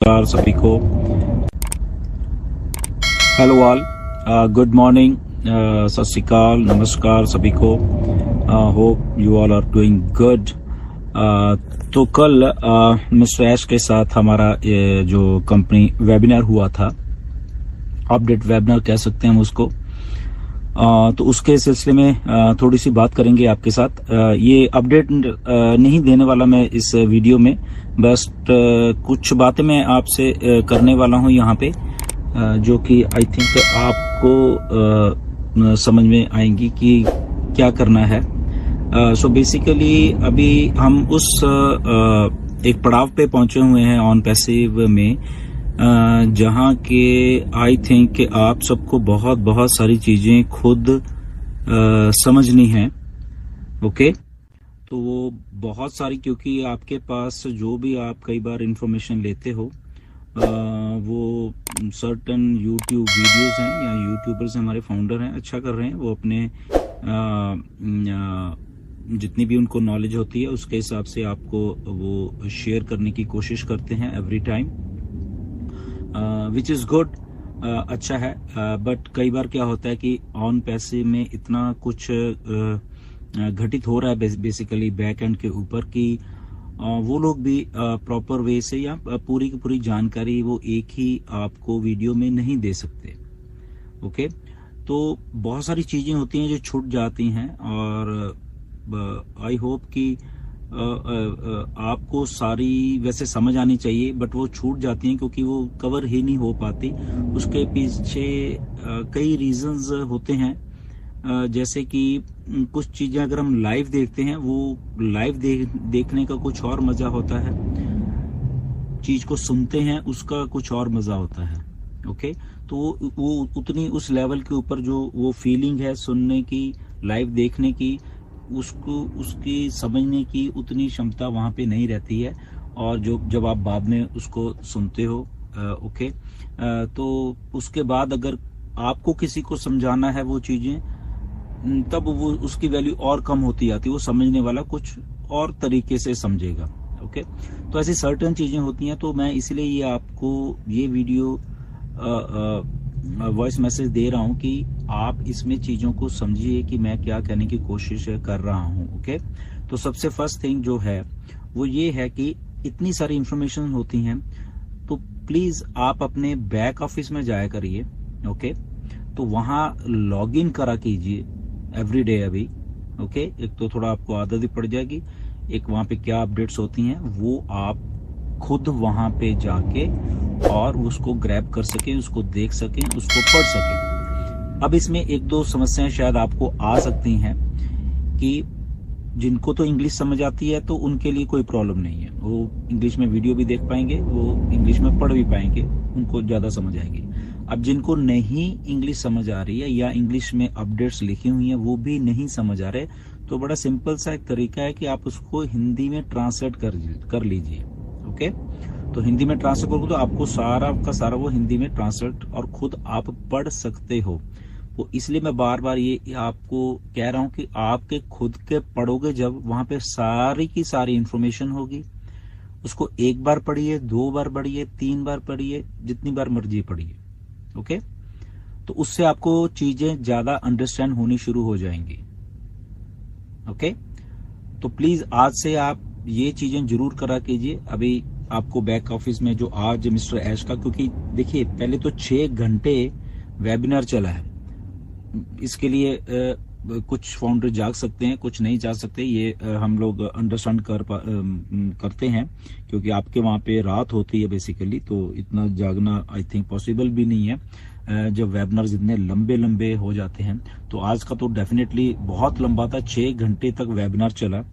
नमस्कार सभी को। हेलो ऑल, गुड मॉर्निंग, सत श्री अकाल, नमस्कार सभी को। Hope you all are doing good. तो कल मिस्टर ऐश के साथ हमारा ये जो कंपनी वेबिनार हुआ था, अपडेट वेबिनार कह सकते हैं हम उसको। तो उसके सिलसिले में थोड़ी सी बात करेंगे आपके साथ। ये अपडेट नहीं देने वाला मैं इस वीडियो में, बस कुछ बातें मैं आपसे करने वाला हूं यहाँ पे, जो कि आई थिंक आपको समझ में आएंगी कि क्या करना है। सो बेसिकली अभी हम उस एक पड़ाव पे पहुंचे हुए हैं ऑन पैसिव में, जहां के आई थिंक कि आप सबको बहुत सारी चीजें खुद समझनी है। ओके, तो वो बहुत सारी, क्योंकि आपके पास जो भी आप कई बार इंफॉर्मेशन लेते हो वो सर्टन यूट्यूब वीडियोस हैं या यूट्यूबर्स हमारे फाउंडर हैं, अच्छा कर रहे हैं वो अपने जितनी भी उनको नॉलेज होती है उसके हिसाब से आपको वो शेयर करने की कोशिश करते हैं every time, which is good, अच्छा है। बट कई बार क्या होता है कि ऑन पैसे में इतना कुछ घटित हो रहा है बेसिकली बैक एंड के ऊपर कि वो लोग भी प्रॉपर वे से या पूरी की पूरी जानकारी वो एक ही आपको वीडियो में नहीं दे सकते। ओके, तो बहुत सारी चीजें होती हैं जो छूट जाती हैं, और आई होप कि आपको सारी वैसे समझ आनी चाहिए, बट वो छूट जाती हैं क्योंकि वो कवर ही नहीं हो पाती। उसके पीछे कई रीजंस होते हैं, जैसे कि कुछ चीजें अगर हम लाइव देखते हैं, वो लाइव देखने का कुछ और मजा होता है, चीज को सुनते हैं उसका कुछ और मजा होता है। ओके, तो वो उतनी उस लेवल के ऊपर जो वो फीलिंग है सुनने की, लाइव देखने की, उसको उसकी समझने की उतनी क्षमता वहां पे नहीं रहती है, और जो जब आप बाद में उसको सुनते हो, ओके, तो उसके बाद अगर आपको किसी को समझाना है वो चीजें, तब वो उसकी वैल्यू और कम होती जाती है, वो समझने वाला कुछ और तरीके से समझेगा। ओके, तो ऐसी सर्टेन चीजें होती हैं, तो मैं इसलिए ये आपको ये वीडियो वॉइस मैसेज दे रहा हूं कि आप इसमें चीजों को समझिए कि मैं क्या कहने की कोशिश कर रहा हूं। ओके, तो सबसे फर्स्ट थिंग जो है वो ये है कि इतनी सारी इंफॉर्मेशन होती हैं, तो प्लीज आप अपने बैक ऑफिस में जाया करिए। ओके, तो वहां लॉग इन करा कीजिए एवरी डे अभी। ओके, एक तो थोड़ा आपको आदत ही पड़ जाएगी, एक वहां पे क्या अपडेट्स होती हैं वो आप खुद वहां पे जाके और उसको ग्रैब कर सकें, उसको देख सकें, उसको पढ़ सकें। अब इसमें एक दो समस्याएं शायद आपको आ सकती हैं कि जिनको तो इंग्लिश समझ आती है तो उनके लिए कोई प्रॉब्लम नहीं है, वो इंग्लिश में वीडियो भी देख पाएंगे, वो इंग्लिश में पढ़ भी पाएंगे, उनको ज्यादा समझ आएगी। अब जिनको नहीं इंग्लिश समझ आ रही है या इंग्लिश में अपडेट्स लिखी हुई हैं वो भी नहीं समझ आ रहे, तो बड़ा सिंपल सा एक तरीका है कि आप उसको हिंदी में ट्रांसलेट कर लीजिए। ओके, तो हिंदी में ट्रांसलेट करोगे तो आपको सारा का सारा वो हिंदी में ट्रांसलेट और खुद आप पढ़ सकते हो। वो इसलिए मैं बार बार ये आपको कह रहा हूं कि आपके खुद के पढ़ोगे जब, वहां पे सारी की सारी इंफॉर्मेशन होगी, उसको एक बार पढ़िए, दो बार पढ़िए, तीन बार पढ़िए, जितनी बार मर्जी पढ़िए। ओके, तो उससे आपको चीजें ज्यादा अंडरस्टैंड होनी शुरू हो जाएंगी। ओके, तो प्लीज आज से आप ये चीजें जरूर करा कीजिए। अभी आपको बैक ऑफिस में जो आज मिस्टर ऐश का, क्योंकि देखिए पहले तो 6 घंटे वेबिनार चला है, इसके लिए कुछ फाउंडर जाग सकते हैं, कुछ नहीं जा सकते, ये हम लोग अंडरस्टैंड करते हैं, क्योंकि आपके वहां पे रात होती है बेसिकली, तो इतना जागना आई थिंक पॉसिबल भी नहीं है जब वेबिनार्स इतने लंबे लंबे हो जाते हैं। तो आज का तो डेफिनेटली बहुत लंबा था, 6 घंटे तक वेबिनार चला,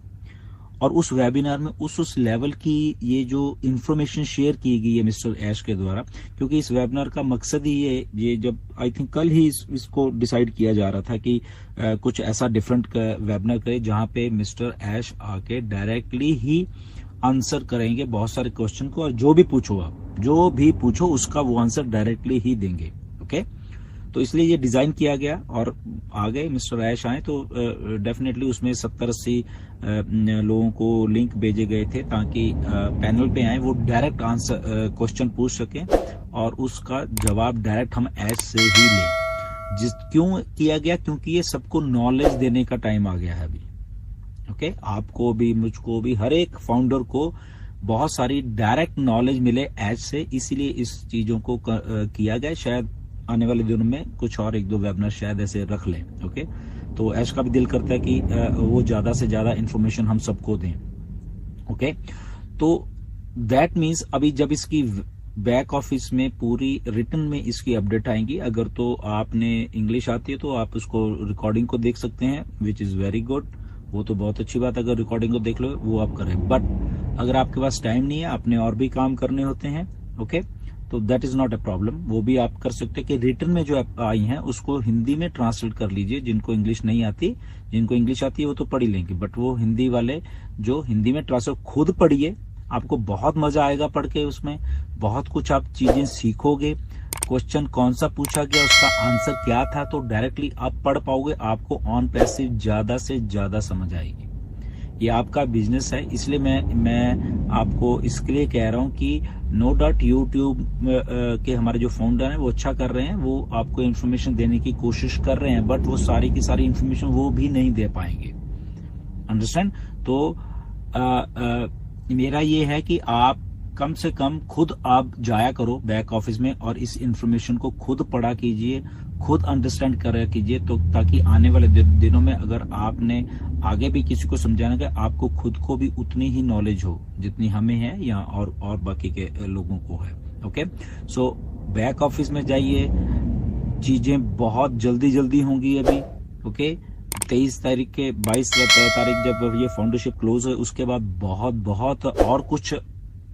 और उस वेबिनार में उस लेवल की ये जो इंफॉर्मेशन शेयर की गई है मिस्टर ऐश के द्वारा, क्योंकि इस वेबिनार का मकसद ही ये जब आई थिंक कल ही इसको डिसाइड किया जा रहा था कि कुछ ऐसा डिफरेंट वेबिनार करे जहां पे मिस्टर ऐश आके डायरेक्टली ही आंसर करेंगे बहुत सारे क्वेश्चन को, और जो भी पूछो आप, जो भी पूछो उसका वो आंसर डायरेक्टली ही देंगे। ओके, तो इसलिए ये डिजाइन किया गया और आ गए मिस्टर ऐश आए तो डेफिनेटली उसमें 70-80 लोगों को लिंक भेजे गए थे ताकि पैनल पे आए, वो डायरेक्ट आंसर क्वेश्चन पूछ सकें और उसका जवाब डायरेक्ट हम ऐश से ही लें। क्यों किया गया? क्योंकि ये सबको नॉलेज देने का टाइम आ गया है अभी। ओके, आपको भी, मुझको भी, हर एक फाउंडर को बहुत सारी डायरेक्ट नॉलेज मिले ऐश से, इसीलिए इस चीजों को किया गया। शायद आने वाले दिनों में कुछ और 1-2 वेबिनार शायद ऐसे रख लें। ओके, तो ऐश का भी दिल करता है कि वो ज्यादा से ज्यादा इंफॉर्मेशन हम सबको दें। ओके, तो दैट मीन्स अभी जब इसकी बैक ऑफिस में पूरी रिटर्न में इसकी अपडेट आएंगी। अगर तो आपने इंग्लिश आती है तो आप उसको रिकॉर्डिंग को देख सकते हैं, विच इज वेरी गुड, वो तो बहुत अच्छी बात है। अगर रिकॉर्डिंग को देख लो वो आप करें, बट अगर आपके पास टाइम नहीं है, आपने और भी काम करने होते हैं, ओके, तो that is not a problem, वो भी आप कर सकते हैं कि रिटर्न में जो आई हैं उसको हिंदी में ट्रांसलेट कर लीजिए। जिनको इंग्लिश नहीं आती, जिनको इंग्लिश आती है वो तो पढ़ ही लेंगे, बट वो हिंदी वाले जो हिंदी में ट्रांसलेट खुद पढ़िए, आपको बहुत मजा आएगा पढ़ के, उसमें बहुत कुछ आप चीजें सीखोगे। क्वेश्चन कौन सा पूछा गया, उसका आंसर क्या था, तो डायरेक्टली आप पढ़ पाओगे, आपको ऑन पैसिव ज्यादा से ज्यादा समझ आएगी। ये आपका बिजनेस है, इसलिए मैं आपको इसके लिए कह रहा हूं कि नो डाउट यूट्यूब के हमारे जो फाउंडर हैं वो अच्छा कर रहे हैं, वो आपको इन्फॉर्मेशन देने की कोशिश कर रहे हैं, बट वो सारी की सारी इन्फॉर्मेशन वो भी नहीं दे पाएंगे। अंडरस्टैंड? तो मेरा ये है कि आप कम से कम खुद आप जाया करो बैक ऑफिस में और इस इंफॉर्मेशन को खुद पढ़ा कीजिए, खुद अंडरस्टैंड करा कीजिए, तो ताकि आने वाले दिनों में अगर आपने आगे भी किसी को समझाना है, आपको खुद को भी उतनी ही नॉलेज हो जितनी हमें है या और बाकी के लोगों को है। ओके, सो बैक ऑफिस में जाइए, चीजें बहुत जल्दी होंगी अभी। ओके, 23 तारीख के 22 तारीख जब ये फाउंडरशिप क्लोज है, उसके बाद बहुत और कुछ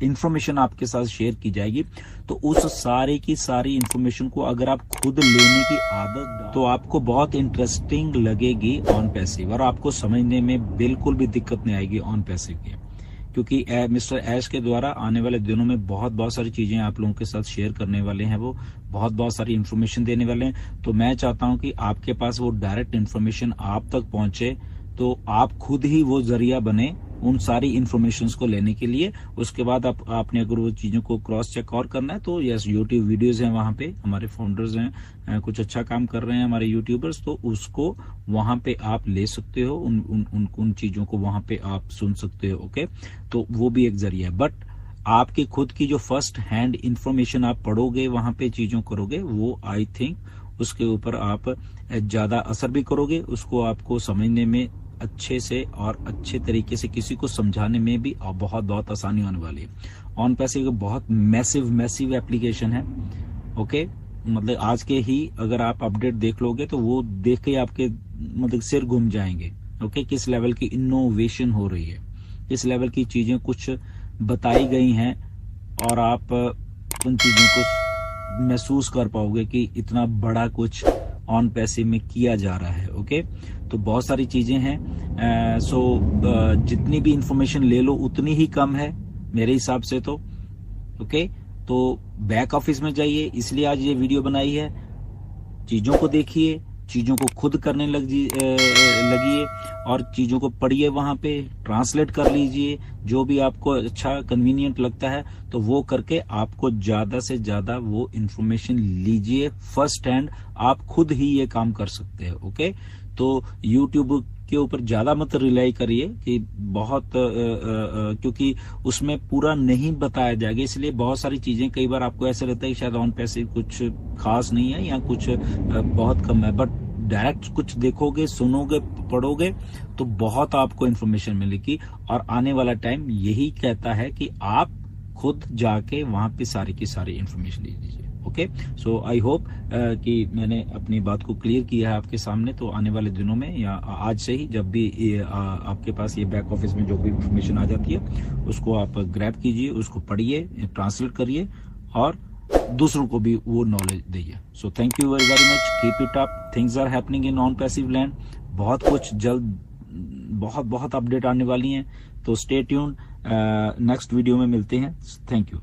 इंफॉर्मेशन आपके साथ शेयर की जाएगी। तो उस सारी की सारी इंफॉर्मेशन को अगर आप खुद लेने की आदत, तो आपको बहुत इंटरेस्टिंग लगेगी ऑन पैसिव, और आपको समझने में बिल्कुल भी दिक्कत नहीं आएगी ऑन पैसिव की, क्योंकि मिस्टर ऐश के द्वारा आने वाले दिनों में बहुत सारी चीजें आप लोगों के साथ शेयर करने वाले हैं, वो बहुत सारी इंफॉर्मेशन देने वाले हैं। तो मैं चाहता हूं कि आपके पास वो डायरेक्ट इंफॉर्मेशन आप तक पहुंचे, तो आप खुद ही वो जरिया बने उन सारी इंफॉर्मेशन को लेने के लिए। उसके बाद आपने अगर वो चीजों को क्रॉस चेक और करना है तो यस, यूट्यूब वीडियोस हैं, वहां पे हमारे फाउंडर्स हैं, कुछ अच्छा काम कर रहे हैं हमारे यूट्यूबर्स, तो उसको वहां पे आप ले सकते हो, उन चीजों को वहां पे आप सुन सकते हो। ओके, तो वो भी एक जरिया है, बट आपकी खुद की जो फर्स्ट हैंड इंफॉर्मेशन आप पढ़ोगे, वहां पे चीजों करोगे, वो आई थिंक उसके ऊपर आप ज्यादा असर भी करोगे, उसको आपको समझने में अच्छे से और अच्छे तरीके से किसी को समझाने में भी बहुत आसानी होने वाली है। ऑन पैसिव बहुत मैसिव एप्लीकेशन है। ओके, मतलब आज के ही अगर आप अपडेट देख लोगे तो वो देख के आपके मतलब सिर घूम जाएंगे। ओके, किस लेवल की इनोवेशन हो रही है, किस लेवल की चीजें कुछ बताई गई हैं, और आप उन चीजों को महसूस कर पाओगे कि इतना बड़ा कुछ ऑन पैसिव में किया जा रहा है। ओके, तो बहुत सारी चीजें हैं। सो जितनी भी इंफॉर्मेशन ले लो उतनी ही कम है मेरे हिसाब से तो। ओके, तो बैक ऑफिस में जाइए, इसलिए आज ये वीडियो बनाई है। चीजों को देखिए, चीजों को खुद करने लगिए और चीजों को पढ़िए, वहां पे ट्रांसलेट कर लीजिए, जो भी आपको अच्छा कन्वीनियंट लगता है तो वो करके आपको ज्यादा से ज्यादा वो इंफॉर्मेशन लीजिए फर्स्ट हैंड, आप खुद ही ये काम कर सकते हैं। ओके, तो यूट्यूब के ऊपर ज्यादा मत रिलाई करिए कि बहुत क्योंकि उसमें पूरा नहीं बताया जाएगा, इसलिए बहुत सारी चीजें कई बार आपको ऐसा लगता है कि शायद ऑन पैसिव कुछ खास नहीं है या कुछ बहुत कम है, बट डायरेक्ट कुछ देखोगे, सुनोगे, पढ़ोगे तो बहुत आपको इन्फॉर्मेशन मिलेगी। और आने वाला टाइम यही कहता है कि आप खुद जाके वहां पे सारी की सारी इन्फॉर्मेशन ले लीजिए। ओके, सो आई होप कि मैंने अपनी बात को क्लियर किया है आपके सामने। तो आने वाले दिनों में या आज से ही जब भी आपके पास ये बैक ऑफिस में जो भी इंफॉर्मेशन आ जाती है उसको आप ग्रैब कीजिए, उसको पढ़िए, ट्रांसलेट करिए और दूसरों को भी वो नॉलेज दीजिए। So thank you very much, keep it up, things are happening in non passive land. बहुत कुछ जल्द बहुत अपडेट आने वाली हैं, तो स्टे ट्यून्ड, नेक्स्ट वीडियो में मिलते हैं। Thank you.